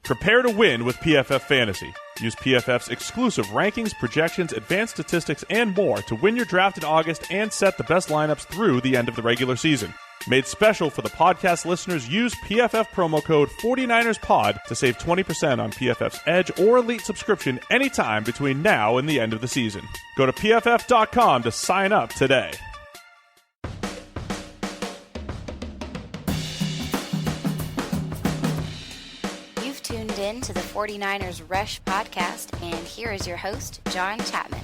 Prepare to win with PFF Fantasy. Use PFF's exclusive rankings, projections, advanced statistics, and more to win your draft in August and set the best lineups through the end of the regular season. Made special for the podcast listeners, use PFF promo code 49erspod to save 20% on PFF's Edge or Elite subscription anytime between now and the end of the season. Go to PFF.com to sign up today. You've tuned in to the 49ers Rush podcast, and here is your host, John Chapman.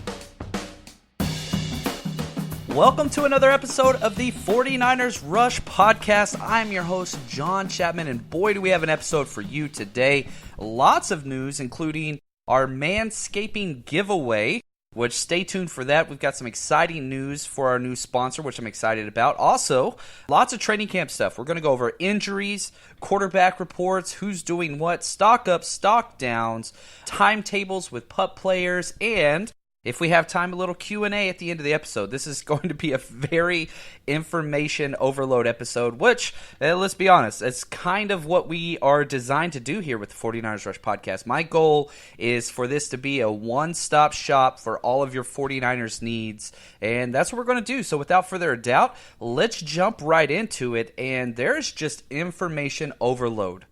Welcome to another episode of the 49ers Rush podcast. I'm your host, John Chapman, and boy, do we have an episode for you today. Lots of news, including our Manscaping giveaway, which stay tuned for that. We've got some exciting news for our new sponsor, which I'm excited about. Also, lots of training camp stuff. We're going to go over injuries, quarterback reports, who's doing what, stock ups, stock downs, timetables with pup players, and if we have time, a little Q&A at the end of the episode. This is going to be a very information overload episode, which, let's be honest, it's kind of what we are designed to do here with the 49ers Rush podcast. My goal is for this to be a one-stop shop for all of your 49ers needs, and that's what we're going to do. So without further ado, let's jump right into it, and there's just information overload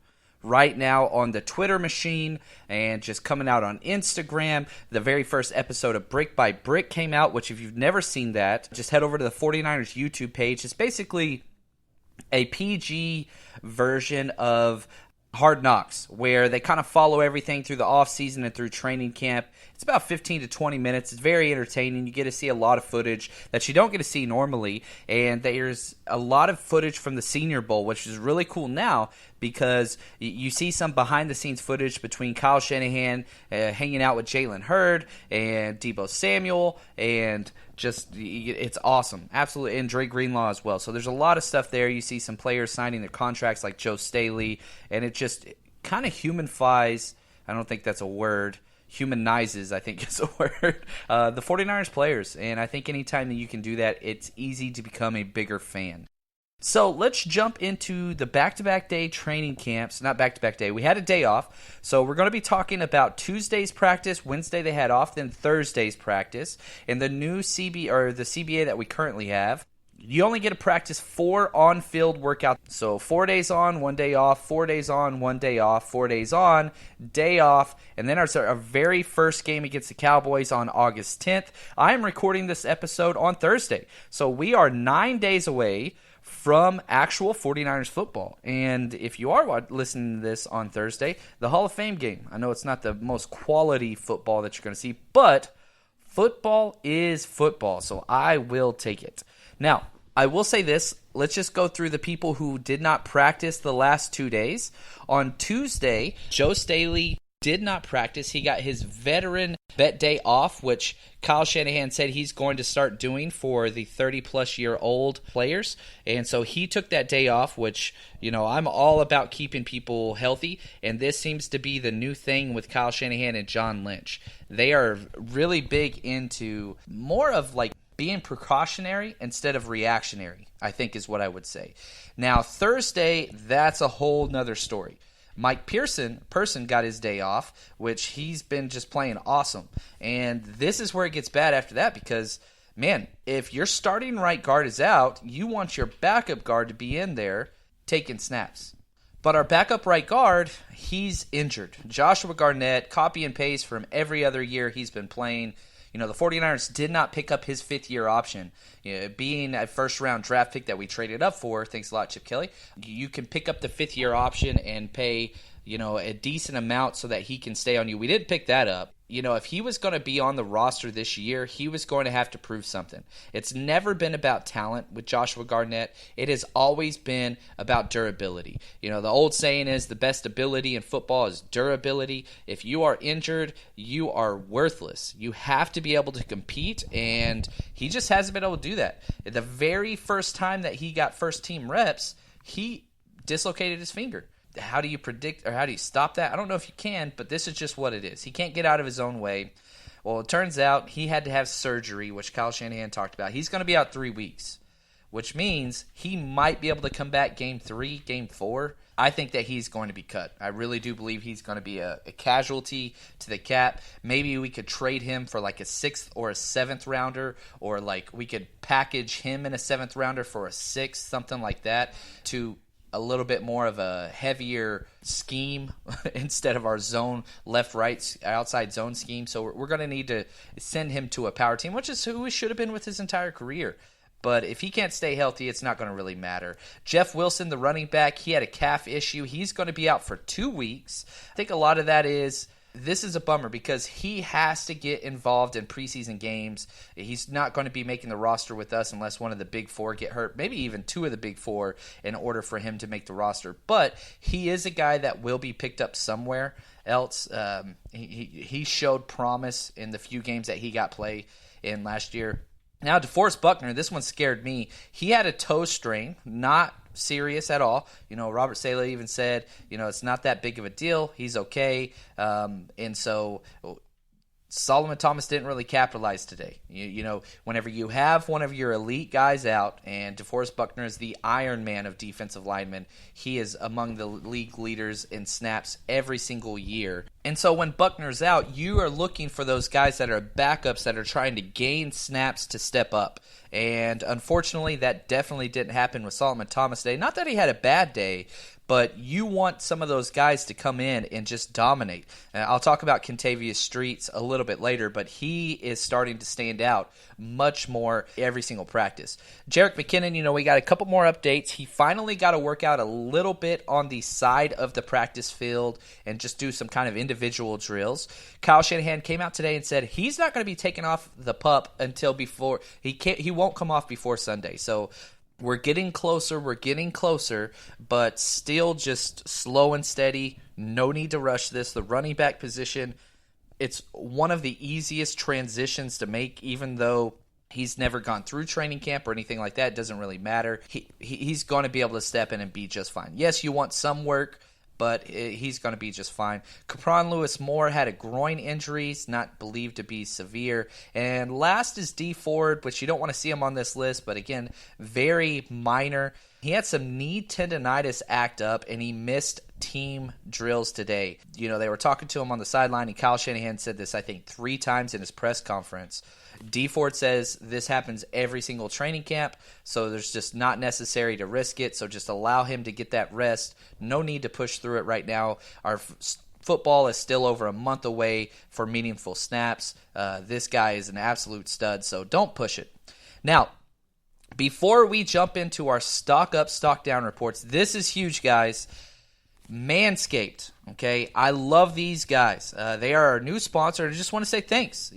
right now on the Twitter machine and just coming out on Instagram. The very first episode of Brick by Brick came out, which if you've never seen that, just head over to the 49ers YouTube page. It's basically a PG version of Hard Knocks, where they kind of follow everything through the offseason and through training camp. It's about 15 to 20 minutes. It's very entertaining. You get to see a lot of footage that you don't get to see normally, and there's a lot of footage from the Senior Bowl, which is really cool now because you see some behind-the-scenes footage between Kyle Shanahan hanging out with Jalen Hurd and Deebo Samuel, and just, it's awesome. Absolutely. And Dre Greenlaw as well. So there's a lot of stuff there. You see some players signing their contracts like Joe Staley, and it just kind of humanifies, I don't think that's a word, humanizes, I think is a word, the 49ers players. And I think anytime that you can do that, it's easy to become a bigger fan. So let's jump into the back-to-back day training camps. Not back-to-back day. We had a day off. So we're going to be talking about Tuesday's practice. Wednesday they had off. Then Thursday's practice. And the new the CBA that we currently have, you only get to practice 4 on-field workouts. So 4 days on, 1 day off, 4 days on, 1 day off, 4 days on, day off, and then our very first game against the Cowboys on August 10th. I am recording this episode on Thursday. So we are 9 days away from actual 49ers football. And if you are listening to this on Thursday, the Hall of Fame game. I know it's not the most quality football that you're going to see, but football is football, so I will take it. Now, I will say this. Let's just go through the people who did not practice the last 2 days. On Tuesday, Joe Staley did not practice. He got his veteran vet day off, which Kyle Shanahan said he's going to start doing for the 30-plus-year-old players. And so he took that day off, which, I'm all about keeping people healthy. And this seems to be the new thing with Kyle Shanahan and John Lynch. They are really big into more of like being precautionary instead of reactionary, I think is what I would say. Now, Thursday, that's a whole nother story. Mike Person got his day off, which he's been just playing awesome. And this is where it gets bad after that because, man, if your starting right guard is out, you want your backup guard to be in there taking snaps. But our backup right guard, he's injured. Joshua Garnett, copy and paste from every other year he's been playing. The 49ers did not pick up his fifth-year option. Being a first-round draft pick that we traded up for, thanks a lot, Chip Kelly, you can pick up the fifth-year option and pay, a decent amount so that he can stay on you. We didn't pick that up. If he was going to be on the roster this year, he was going to have to prove something. It's never been about talent with Joshua Garnett. It has always been about durability. The old saying is the best ability in football is durability. If you are injured, you are worthless. You have to be able to compete, and he just hasn't been able to do that. The very first time that he got first-team reps, he dislocated his finger. How do you predict or how do you stop that? I don't know if you can, but this is just what it is. He can't get out of his own way. Well, it turns out he had to have surgery, which Kyle Shanahan talked about. He's going to be out 3 weeks, which means he might be able to come back game 3, game 4. I think that he's going to be cut. I really do believe he's going to be a casualty to the cap. Maybe we could trade him for like a 6th or a 7th rounder, or like we could package him in a 7th rounder for a 6th, something like that, to a little bit more of a heavier scheme instead of our zone left-right outside zone scheme. So we're going to need to send him to a power team, which is who he should have been with his entire career. But if he can't stay healthy, it's not going to really matter. Jeff Wilson, the running back, he had a calf issue. He's going to be out for 2 weeks. I think a lot of that is, this is a bummer because he has to get involved in preseason games. He's not going to be making the roster with us unless one of the big 4 get hurt, maybe even 2 of the big 4 in order for him to make the roster. But he is a guy that will be picked up somewhere else. He showed promise in the few games that he got play in last year. Now, DeForest Buckner, this one scared me. He had a toe strain, not serious at all. Robert Saleh even said, it's not that big of a deal. He's okay. And so Solomon Thomas didn't really capitalize today. Whenever you have one of your elite guys out, and DeForest Buckner is the Iron Man of defensive linemen, he is among the league leaders in snaps every single year. And so when Buckner's out, you are looking for those guys that are backups that are trying to gain snaps to step up. And unfortunately, that definitely didn't happen with Solomon Thomas today. Not that he had a bad day, but you want some of those guys to come in and just dominate. I'll talk about Kentavious Streets a little bit later, but he is starting to stand out much more every single practice. Jerick McKinnon, we got a couple more updates. He finally got to work out a little bit on the side of the practice field and just do some kind of individual drills. Kyle Shanahan came out today and said he's not going to be taking off the pup until before he won't come off before Sunday. So we're getting closer, but still just slow and steady. No need to rush this. The running back position, it's one of the easiest transitions to make, even though he's never gone through training camp or anything like that. It doesn't really matter. He's going to be able to step in and be just fine. Yes, you want some work, but he's going to be just fine. Capron Lewis-Moore had a groin injury. He's not believed to be severe. And last is D. Ford, which you don't want to see him on this list, but again, very minor. He had some knee tendonitis act up, and he missed team drills today. They were talking to him on the sideline, and Kyle Shanahan said this, I think, 3 times in his press conference. D. Ford says this happens every single training camp, so there's just not necessary to risk it, so just allow him to get that rest. No need to push through it right now. Our football is still over a month away for meaningful snaps. This guy is an absolute stud, so don't push it. Now, before we jump into our stock up, stock down reports, this is huge, guys. Manscaped, okay? I love these guys. They are our new sponsor. I just want to say thanks.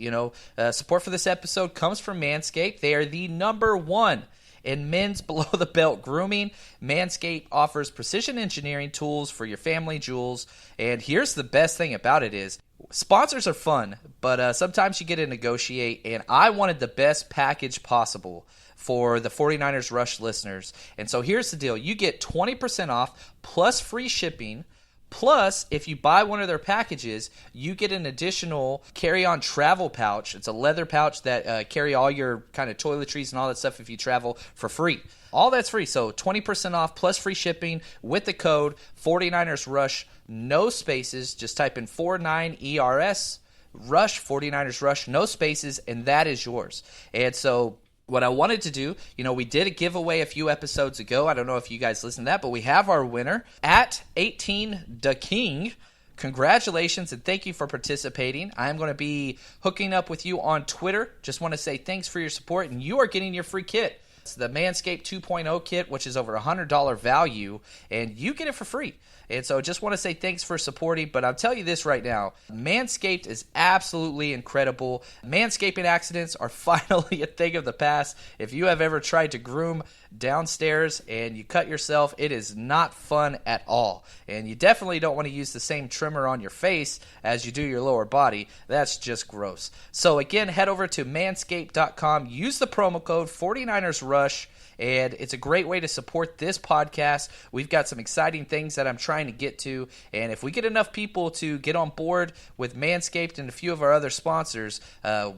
Support for this episode comes from Manscaped. They are the #1 in men's below-the-belt grooming. Manscaped offers precision engineering tools for your family jewels. And here's the best thing about it is, sponsors are fun, but sometimes you get to negotiate, and I wanted the best package possible for the 49ers Rush listeners. And so here's the deal. You get 20% off plus free shipping. Plus, if you buy one of their packages, you get an additional carry-on travel pouch. It's a leather pouch that carry all your kind of toiletries and all that stuff if you travel for free. All that's free. So 20% off plus free shipping with the code 49ers Rush. No spaces. Just type in 49ERS Rush, 49ers Rush, no spaces, and that is yours. And so what I wanted to do, we did a giveaway a few episodes ago. I don't know if you guys listened to that, but we have our winner at 18 the King. Congratulations and thank you for participating. I'm going to be hooking up with you on Twitter. Just want to say thanks for your support, and you are getting your free kit. It's the Manscaped 2.0 kit, which is over $100 value, and you get it for free. And so just want to say thanks for supporting, but I'll tell you this right now. Manscaped is absolutely incredible. Manscaping accidents are finally a thing of the past. If you have ever tried to groom downstairs and you cut yourself, it is not fun at all. And you definitely don't want to use the same trimmer on your face as you do your lower body. That's just gross. So again, head over to manscaped.com. Use the promo code 49ersRush. And it's a great way to support this podcast. We've got some exciting things that I'm trying to get to. And if we get enough people to get on board with Manscaped and a few of our other sponsors,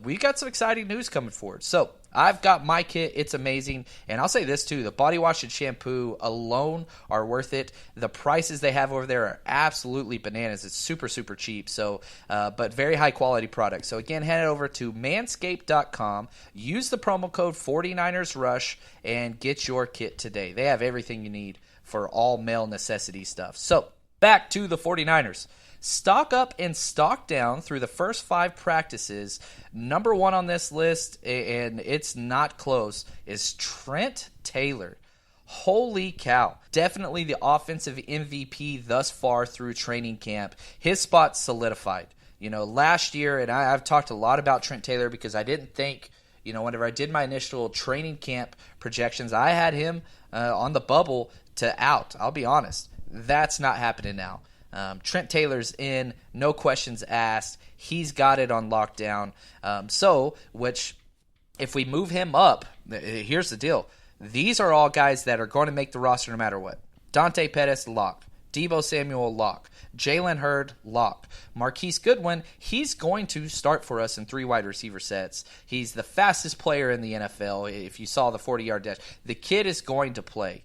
we've got some exciting news coming forward. So I've got my kit. It's amazing. And I'll say this too. The body wash and shampoo alone are worth it. The prices they have over there are absolutely bananas. It's super, super cheap. So, but very high quality product. So again, head over to manscaped.com. Use the promo code 49ersRush and get your kit today. They have everything you need for all male necessity stuff. So back to the 49ers. Stock up and stock down through the first 5 practices. Number 1 on this list, and it's not close, is Trent Taylor. Holy cow. Definitely the offensive MVP thus far through training camp. His spot's solidified. Last year, and I've talked a lot about Trent Taylor because I didn't think, whenever I did my initial training camp projections, I had him on the bubble to out. I'll be honest. That's not happening now. Trent Taylor's in, no questions asked. He's got it on lockdown. Which, if we move him up, here's the deal. These are all guys that are going to make the roster no matter what. Dante Pettis, lock. Deebo Samuel, lock. Jalen Hurd, lock. Marquise Goodwin, he's going to start for us in 3 wide receiver sets. He's the fastest player in the NFL. If you saw the 40-yard dash, the kid is going to play.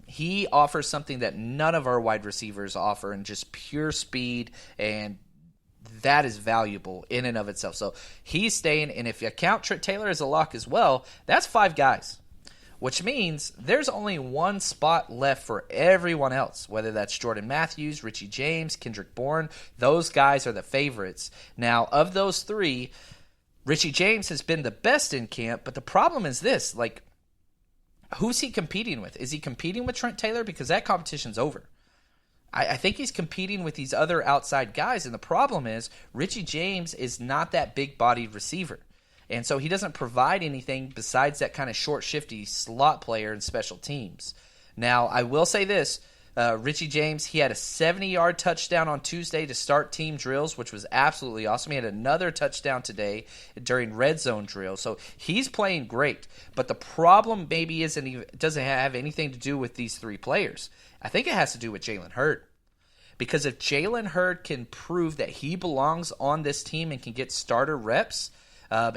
He offers something that none of our wide receivers offer, and just pure speed, and that is valuable in and of itself. So he's staying, and if you count Trent Taylor as a lock as well, that's 5 guys, which means there's only 1 spot left for everyone else, whether that's Jordan Matthews, Richie James, Kendrick Bourne. Those guys are the favorites. Now, of those 3, Richie James has been the best in camp, but the problem is this, who's he competing with? Is he competing with Trent Taylor? Because that competition's over. I think he's competing with these other outside guys, and the problem is Richie James is not that big-bodied receiver. And so he doesn't provide anything besides that kind of short, shifty slot player in special teams. Now, I will say this. Richie James, he had a 70-yard touchdown on Tuesday to start team drills, which was absolutely awesome. He had another touchdown today during red zone drill. So he's playing great. But the problem maybe doesn't have anything to do with these 3 players. I think it has to do with Jalen Hurd. Because if Jalen Hurd can prove that he belongs on this team and can get starter reps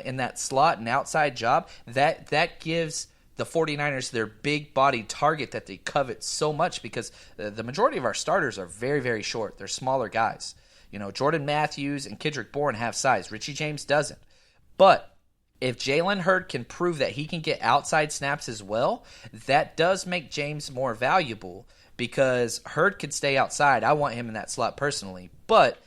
in that slot and outside job, that gives the 49ers their big-bodied target that they covet so much, because the majority of our starters are very, very short. They're smaller guys. Jordan Matthews and Kendrick Bourne have size. Richie James doesn't. But if Jalen Hurd can prove that he can get outside snaps as well, that does make James more valuable, because Hurd can stay outside. I want him in that slot personally. But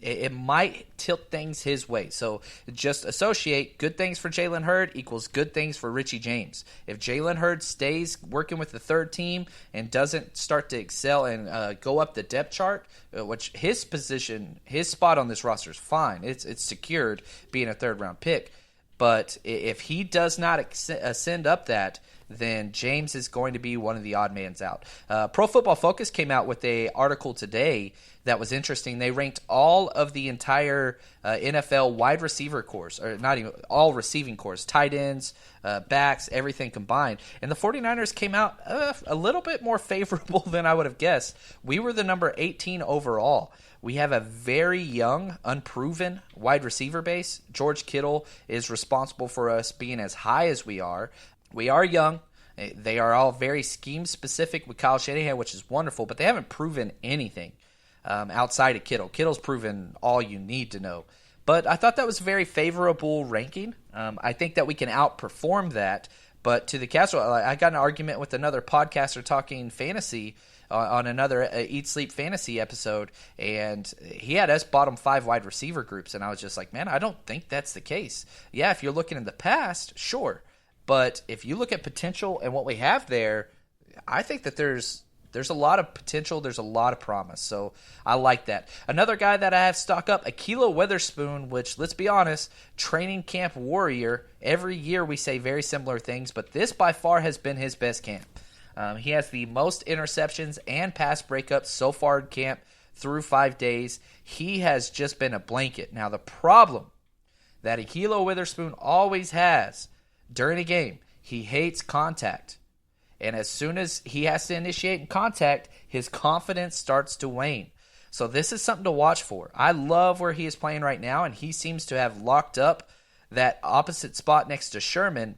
it might tilt things his way. So just associate good things for Jalen Hurd equals good things for Richie James. If Jalen Hurd stays working with the 3rd team and doesn't start to excel and go up the depth chart, which his spot on this roster is fine. It's secured being a 3rd-round pick. But if he does not ascend up that, then James is going to be one of the odd mans out. Pro Football Focus came out with an article today that was interesting. They ranked all of the entire NFL wide receiver cores, or not even all receiving cores, tight ends, backs, everything combined. And the 49ers came out a little bit more favorable than I would have guessed. We were the number 18 overall. We have a very young, unproven wide receiver base. George Kittle is responsible for us being as high as we are. We are young. They are all very scheme-specific with Kyle Shanahan, which is wonderful, but they haven't proven anything outside of Kittle. Kittle's proven all you need to know. But I thought that was a very favorable ranking. I think that we can outperform that. But to the Castle, I got in an argument with another podcaster talking fantasy on another Eat Sleep Fantasy episode, and he had us bottom 5 wide receiver groups, and I was just like, man, I don't think that's the case. Yeah, if you're looking in the past, sure. But if you look at potential and what we have there, I think that there's a lot of potential. There's a lot of promise. So I like that. Another guy that I have stock up, Ahkello Witherspoon, which, let's be honest, training camp warrior. Every year we say very similar things, but this by far has been his best camp. He has the most interceptions and pass breakups so far in camp through 5 days. He has just been a blanket. Now, the problem that Ahkello Witherspoon always has during a game, he hates contact. And as soon as he has to initiate contact, his confidence starts to wane. So this is something to watch for. I love where he is playing right now, and he seems to have locked up that opposite spot next to Sherman,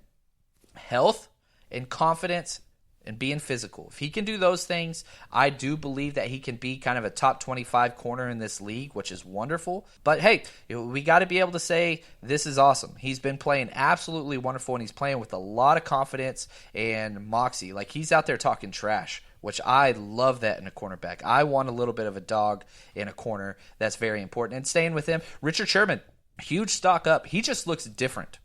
health and confidence and being physical. If he can do those things, I do believe that he can be kind of a top 25 corner in this league, which is wonderful. But hey, we got to be able to say this is awesome. He's been playing absolutely wonderful, and he's playing with a lot of confidence and moxie. Like, he's out there talking trash, which I love that in a cornerback. I want a little bit of a dog in a corner. That's very important. And staying with him, Richard Sherman, huge stock up. He just looks different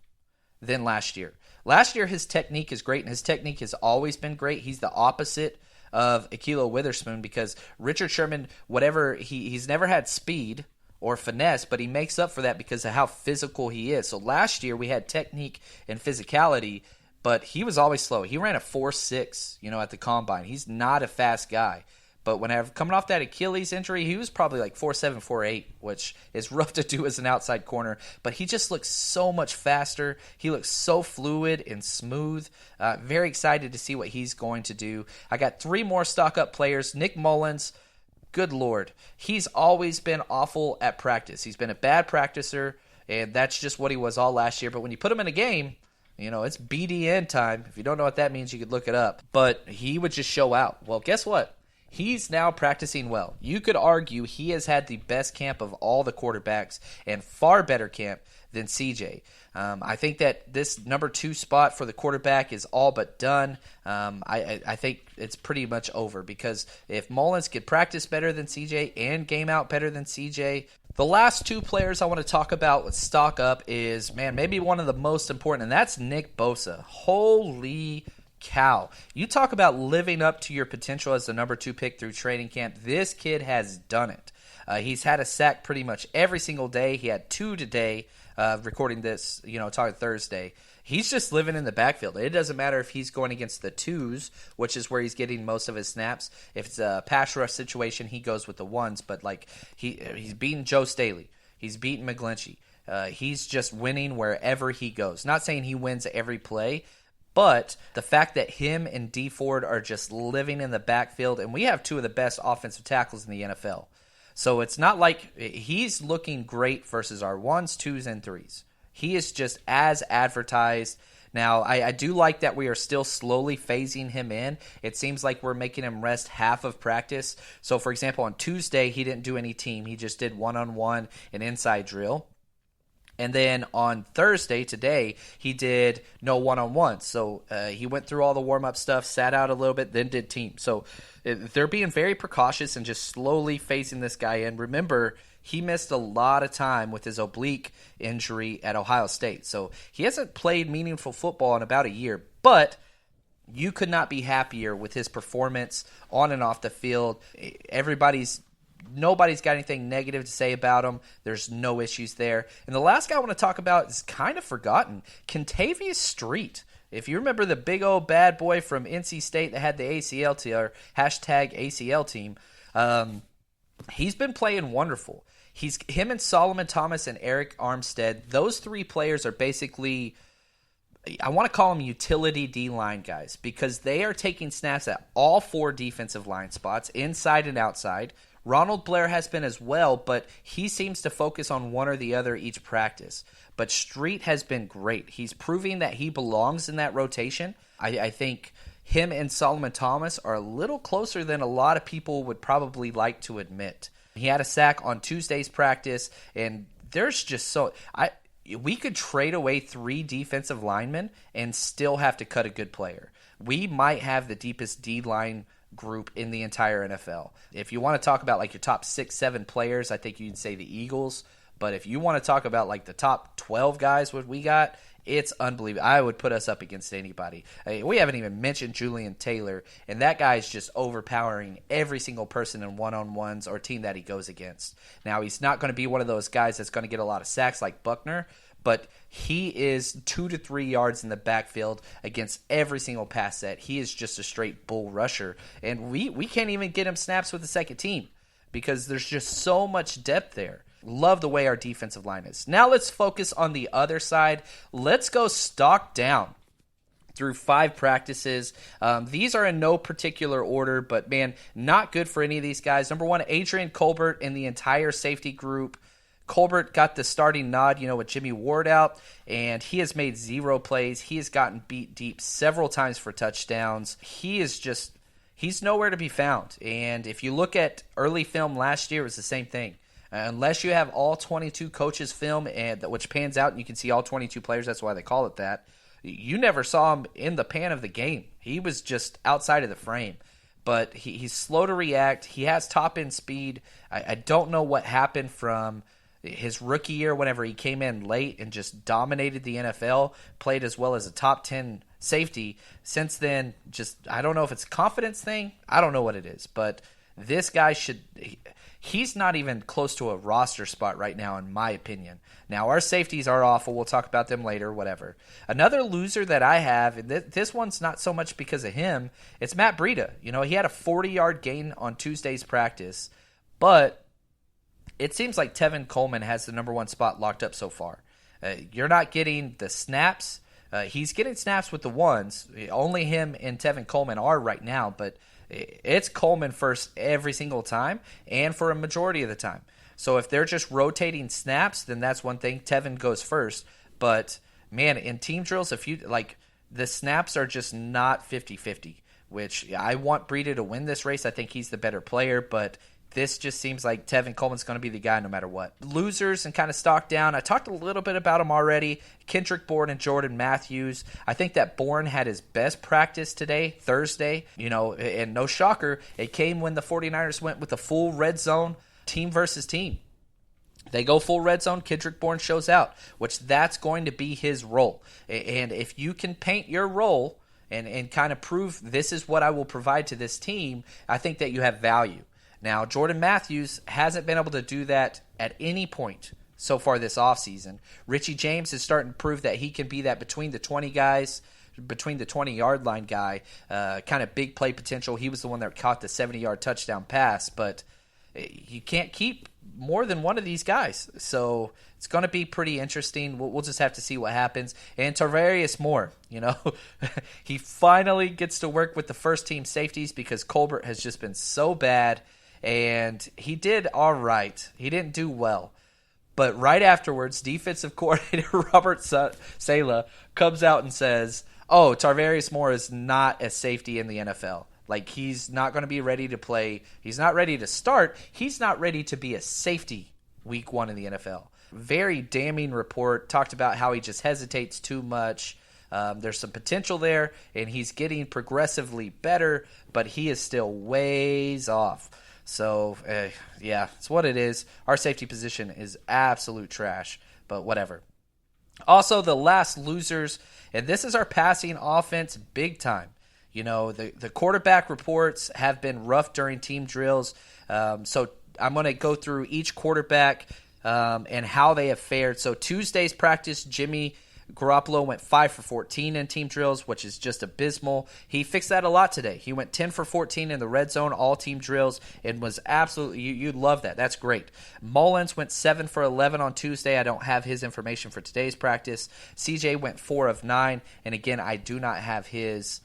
than last year. Last year, his technique is great, and his technique has always been great. He's the opposite of Ahkello Witherspoon, because Richard Sherman, whatever, he's never had speed or finesse, but he makes up for that because of how physical he is. So last year, we had technique and physicality, but he was always slow. He ran a 4.6, at the combine. He's not a fast guy. But whenever coming off that Achilles injury, he was probably like 4.7, 4.8, which is rough to do as an outside corner. But he just looks so much faster. He looks so fluid and smooth. Very excited to see what he's going to do. I got 3 more stock-up players. Nick Mullins, good Lord. He's always been awful at practice. He's been a bad practicer, and that's just what he was all last year. But when you put him in a game, it's BDN time. If you don't know what that means, you could look it up. But he would just show out. Well, guess what? He's now practicing well. You could argue he has had the best camp of all the quarterbacks and far better camp than CJ. I think that this number 2 spot for the quarterback is all but done. I think it's pretty much over, because if Mullins could practice better than CJ and game out better than CJ, the last 2 players I want to talk about with stock up is, maybe one of the most important, and that's Nick Bosa. Holy cow. You talk about living up to your potential as the number 2 pick through training camp. This kid has done it. He's had a sack pretty much every single day. He had 2 today, recording this, talking Thursday. He's just living in the backfield. It doesn't matter if he's going against the 2s, which is where he's getting most of his snaps. If it's a pass rush situation, he goes with the 1s. But he's beating Joe Staley. He's beating McGlinchey. He's just winning wherever he goes. Not saying he wins every play, but the fact that him and D Ford are just living in the backfield, and we have 2 of the best offensive tackles in the NFL. So it's not like he's looking great versus our 1s, 2s, and 3s. He is just as advertised. Now, I do like that we are still slowly phasing him in. It seems like we're making him rest half of practice. So, for example, on Tuesday, he didn't do any team. He just did one-on-one and inside drill. And then on Thursday, today, he did no one-on-one. So he went through all the warm-up stuff, sat out a little bit, then did team. So they're being very precautious and just slowly phasing this guy in. Remember, he missed a lot of time with his oblique injury at Ohio State. So he hasn't played meaningful football in about a year. But you could not be happier with his performance on and off the field. Nobody's got anything negative to say about him. There's no issues there. And the last guy I want to talk about is kind of forgotten. Kentavious Street. If you remember the big old bad boy from NC State that had the ACL team, or hashtag ACL team, he's been playing wonderful. Him and Solomon Thomas and Eric Armstead, those 3 players are basically, I want to call them utility D-line guys, because they are taking snaps at all 4 defensive line spots, inside and outside. Ronald Blair has been as well, but he seems to focus on one or the other each practice. But Street has been great. He's proving that he belongs in that rotation. I think him and Solomon Thomas are a little closer than a lot of people would probably like to admit. He had a sack on Tuesday's practice, and there's just we could trade away 3 defensive linemen and still have to cut a good player. We might have the deepest D-line group in the entire NFL. If you want to talk about your top 6, 7 players, I think you'd say the Eagles. But if you want to talk about the top 12 guys, what we got, it's unbelievable. I would put us up against anybody. We haven't even mentioned Julian Taylor, and that guy's just overpowering every single person in one-on-ones or team that he goes against. Now, he's not going to be one of those guys that's going to get a lot of sacks like Buckner, but he is 2 to 3 yards in the backfield against every single pass set. He is just a straight bull rusher, and we can't even get him snaps with the second team because there's just so much depth there. Love the way our defensive line is. Now let's focus on the other side. Let's go stock down through 5 practices. These are in no particular order, but man, not good for any of these guys. Number 1, Adrian Colbert and the entire safety group. Colbert got the starting nod, with Jimmy Ward out, and he has made 0 plays. He has gotten beat deep several times for touchdowns. He's nowhere to be found. And if you look at early film last year, it was the same thing. Unless you have all 22 coaches film, which pans out and you can see all 22 players, that's why they call it that, you never saw him in the pan of the game. He was just outside of the frame. But he's slow to react. He has top-end speed. I don't know what happened from his rookie year whenever he came in late and just dominated the NFL, played as well as a top 10 safety. Since then, I don't know if it's a confidence thing. I don't know what it is. But this guy he's not even close to a roster spot right now, in my opinion. Now, our safeties are awful. We'll talk about them later, whatever. Another loser that I have, and this one's not so much because of him, it's Matt Breida. He had a 40-yard gain on Tuesday's practice, but it seems like Tevin Coleman has the number 1 spot locked up so far. You're not getting the snaps. He's getting snaps with the ones. Only him and Tevin Coleman are right now, but it's Coleman first every single time and for a majority of the time. So if they're just rotating snaps, then that's one thing. Tevin goes first. But, man, in team drills, the snaps are just not 50-50, which I want Breida to win this race. I think he's the better player, but this just seems like Tevin Coleman's going to be the guy no matter what. Losers and kind of stock down. I talked a little bit about them already. Kendrick Bourne and Jordan Matthews. I think that Bourne had his best practice today, Thursday. And no shocker, it came when the 49ers went with a full red zone team versus team. They go full red zone, Kendrick Bourne shows out, which that's going to be his role. And if you can paint your role and kind of prove this is what I will provide to this team, I think that you have value. Now, Jordan Matthews hasn't been able to do that at any point so far this offseason. Richie James is starting to prove that he can be that between the 20 guys, between the 20-yard line guy, kind of big play potential. He was the one that caught the 70-yard touchdown pass, but you can't keep more than one of these guys. So it's going to be pretty interesting. We'll just have to see what happens. And Tarvarius Moore, he finally gets to work with the first-team safeties because Colbert has just been so bad. And he did all right. He didn't do well. But right afterwards, defensive coordinator Robert Saleh comes out and says, Tarvarius Moore is not a safety in the NFL. He's not going to be ready to play. He's not ready to start. He's not ready to be a safety week 1 in the NFL. Very damning report. Talked about how he just hesitates too much. There's some potential there, and he's getting progressively better, but he is still ways off. So, it's what it is. Our safety position is absolute trash, but whatever. Also, the last losers, and this is our passing offense big time. The quarterback reports have been rough during team drills, so I'm going to go through each quarterback and how they have fared. So Tuesday's practice, Jimmy Garoppolo went 5 for 14 in team drills, which is just abysmal. He fixed that a lot today. He went 10 for 14 in the red zone, all team drills, and was absolutely, you'd love that. That's great. Mullins went 7 for 11 on Tuesday. I don't have his information for today's practice. CJ went 4 of 9, and again, I do not have his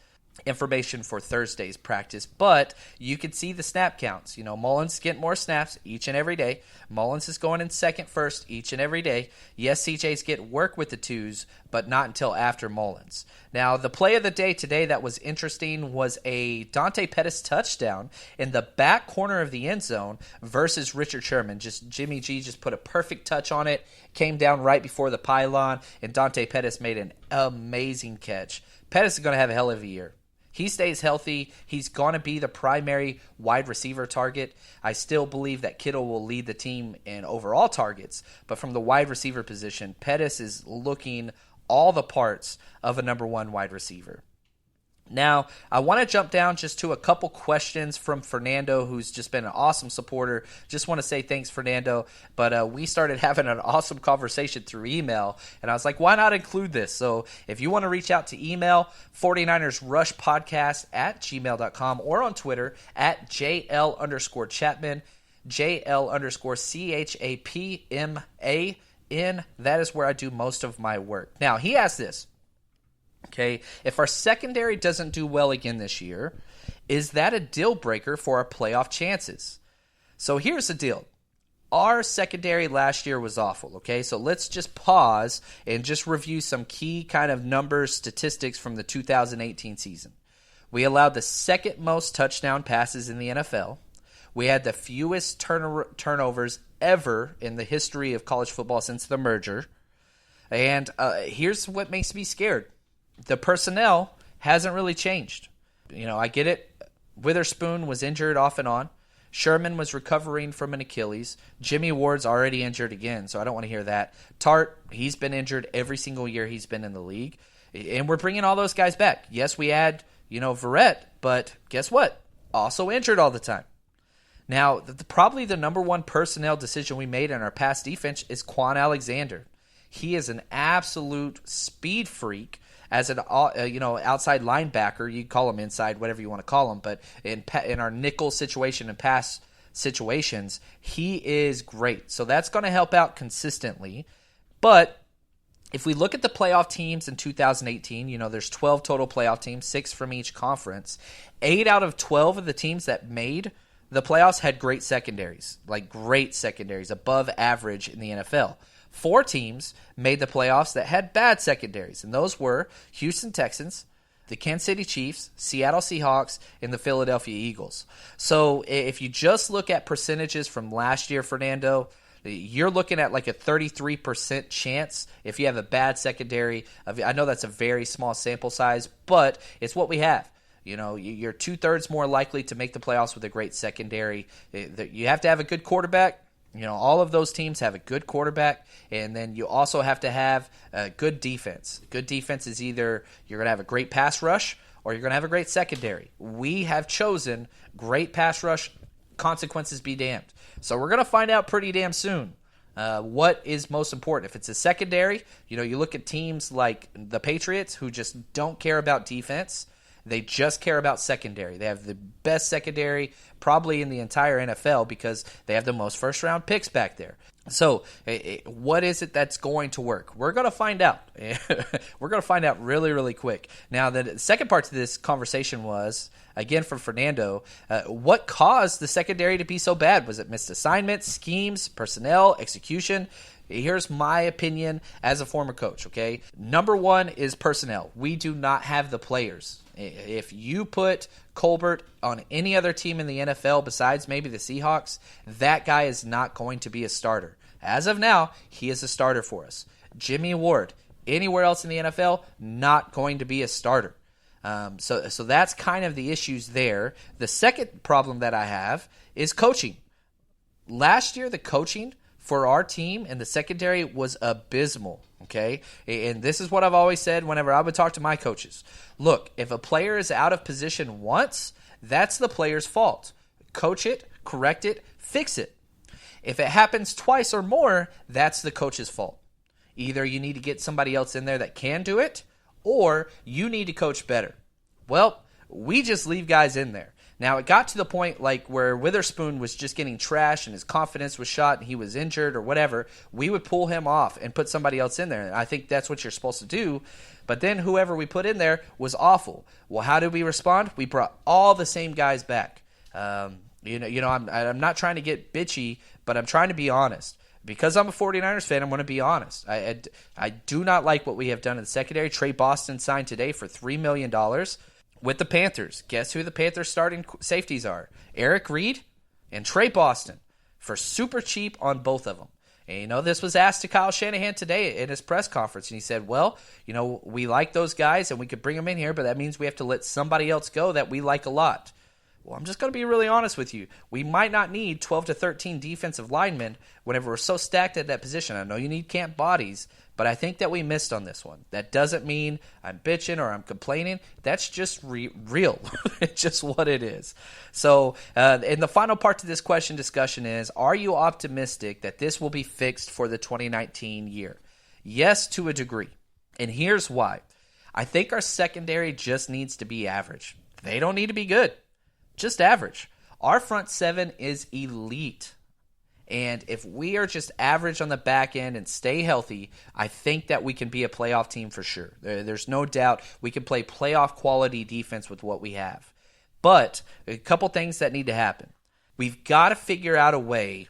information for Thursday's practice, but you can see the snap counts. Mullins is getting more snaps each and every day. Mullins is going in second first each and every day. Yes, CJ's get work with the twos, but not until after Mullins. Now, the play of the day today that was interesting was a Dante Pettis touchdown in the back corner of the end zone versus Richard Sherman. Jimmy G just put a perfect touch on it, came down right before the pylon, and Dante Pettis made an amazing catch. Pettis is going to have a hell of a year. He stays healthy. He's going to be the primary wide receiver target. I still believe that Kittle will lead the team in overall targets, but from the wide receiver position, Pettis is looking all the parts of a number 1 wide receiver. Now, I want to jump down just to a couple questions from Fernando, who's just been an awesome supporter. Just want to say thanks, Fernando. But we started having an awesome conversation through email, and I was like, why not include this? So if you want to reach out to email, 49ersrushpodcast@gmail.com or on Twitter @JL_Chapman, JL_CHAPMAN. That is where I do most of my work. Now, he asked this. Okay, if our secondary doesn't do well again this year, is that a deal breaker for our playoff chances? So here's the deal. our secondary last year was awful, okay? So let's just pause and just review some key kind of numbers, statistics from the 2018 season. We allowed the second most touchdown passes in the NFL. We had the fewest turnovers ever in the history of college football since the merger. And here's what makes me scared. The personnel hasn't really changed. I get it. Witherspoon was injured off and on. Sherman was recovering from an Achilles. Jimmy Ward's already injured again, so I don't want to hear that. Tart, he's been injured every single year he's been in the league. And we're bringing all those guys back. Yes, we had, Verrett, but guess what? Also injured all the time. Now, probably the number one personnel decision we made in our pass defense is Quan Alexander. He is an absolute speed freak as an outside linebacker. You call him inside, whatever you want to call him, but in our nickel situation and pass situations, he is great. So that's going to help out consistently. But if we look at the playoff teams in 2018, there's 12 total playoff teams, 6 from each conference. 8 out of 12 of the teams that made the playoffs had great secondaries, above average in the NFL. 4 teams made the playoffs that had bad secondaries, and those were Houston Texans, the Kansas City Chiefs, Seattle Seahawks, and the Philadelphia Eagles. So if you just look at percentages from last year, Fernando, you're looking at like a 33% chance if you have a bad secondary. I know that's a very small sample size, but it's what we have. You're 2/3 more likely to make the playoffs with a great secondary. You have to have a good quarterback. All of those teams have a good quarterback, and then you also have to have a good defense. Good defense is either you're going to have a great pass rush or you're going to have a great secondary. We have chosen great pass rush, consequences be damned. So we're going to find out pretty damn soon what is most important. If it's a secondary, you look at teams like the Patriots who just don't care about defense. They just care about secondary. They have the best secondary probably in the entire NFL because they have the most first-round picks back there. So what is it that's going to work? We're going to find out. We're going to find out really, really quick. Now, the second part to this conversation was, again from Fernando, what caused the secondary to be so bad? Was it missed assignments, schemes, personnel, execution? Here's my opinion as a former coach, okay? Number one is personnel. We do not have the players. If you put Colbert on any other team in the NFL besides maybe the Seahawks, that guy is not going to be a starter. As of now, he is a starter for us. Jimmy Ward, anywhere else in the NFL, not going to be a starter. So that's kind of the issues there. The second problem that I have is coaching. Last year, the coaching for our team and the secondary was abysmal, okay? And this is what I've always said whenever I would talk to my coaches. Look, if a player is out of position once, that's the player's fault. Coach it, correct it, fix it. If it happens twice or more, that's the coach's fault. Either you need to get somebody else in there that can do it, or you need to coach better. Well, we just leave guys in there. Now, it got to the point where Witherspoon was just getting trashed and his confidence was shot and he was injured or whatever. We would pull him off and put somebody else in there. And I think that's what you're supposed to do. But then whoever we put in there was awful. Well, how did we respond? We brought all the same guys back. I'm not trying to get bitchy, but I'm trying to be honest. Because I'm a 49ers fan, I'm going to be honest. I do not like what we have done in the secondary. Trey Boston signed today for $3 million. With the Panthers. Guess who the Panthers starting safeties are? Eric Reed and Trey Boston for super cheap on both of them. And this was asked to Kyle Shanahan today in his press conference. And he said, well, we like those guys and we could bring them in here, but that means we have to let somebody else go that we like a lot. Well, I'm just going to be really honest with you. We might not need 12 to 13 defensive linemen whenever we're so stacked at that position. I know you need camp bodies, but I think that we missed on this one. That doesn't mean I'm bitching or I'm complaining. That's just real. It's just what it is. So, and the final part to this question discussion is, are you optimistic that this will be fixed for the 2019 year? Yes, to a degree. And here's why. I think our secondary just needs to be average. They don't need to be good. Just average. Our front seven is elite. And if we are just average on the back end and stay healthy, I think that we can be a playoff team for sure. There's no doubt we can play playoff quality defense with what we have. But a couple things that need to happen. We've got to figure out a way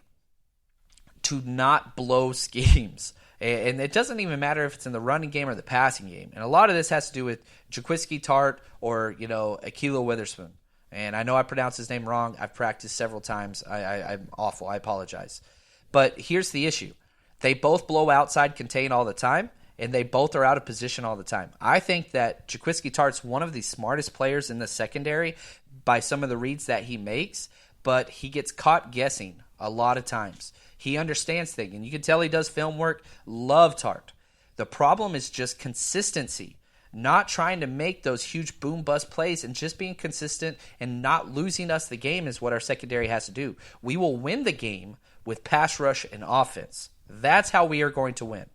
to not blow schemes. And it doesn't even matter if it's in the running game or the passing game. And a lot of this has to do with Jaquiski Tart or, Akilo Witherspoon. And I know I pronounced his name wrong. I've practiced several times. I'm awful. I apologize. But here's the issue. They both blow outside contain all the time, and they both are out of position all the time. I think that Jaquiski Tart's one of the smartest players in the secondary by some of the reads that he makes, but he gets caught guessing a lot of times. He understands things, and you can tell he does film work. Love Tart. The problem is just consistency. Not trying to make those huge boom-bust plays and just being consistent and not losing us the game is what our secondary has to do. We will win the game with pass rush and offense. That's how we are going to win.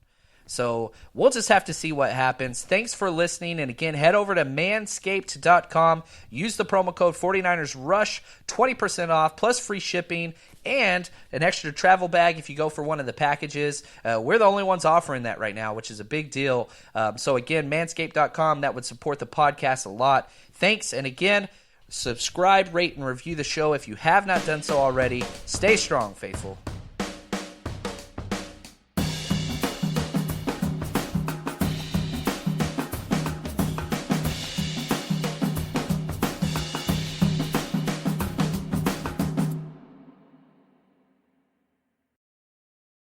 So we'll just have to see what happens. Thanks for listening. And again, head over to manscaped.com. Use the promo code 49ersRush, 20% off, plus free shipping, and an extra travel bag if you go for one of the packages. We're the only ones offering that right now, which is a big deal. So again, manscaped.com, that would support the podcast a lot. Thanks. And again, subscribe, rate, and review the show if you have not done so already. Stay strong, faithful.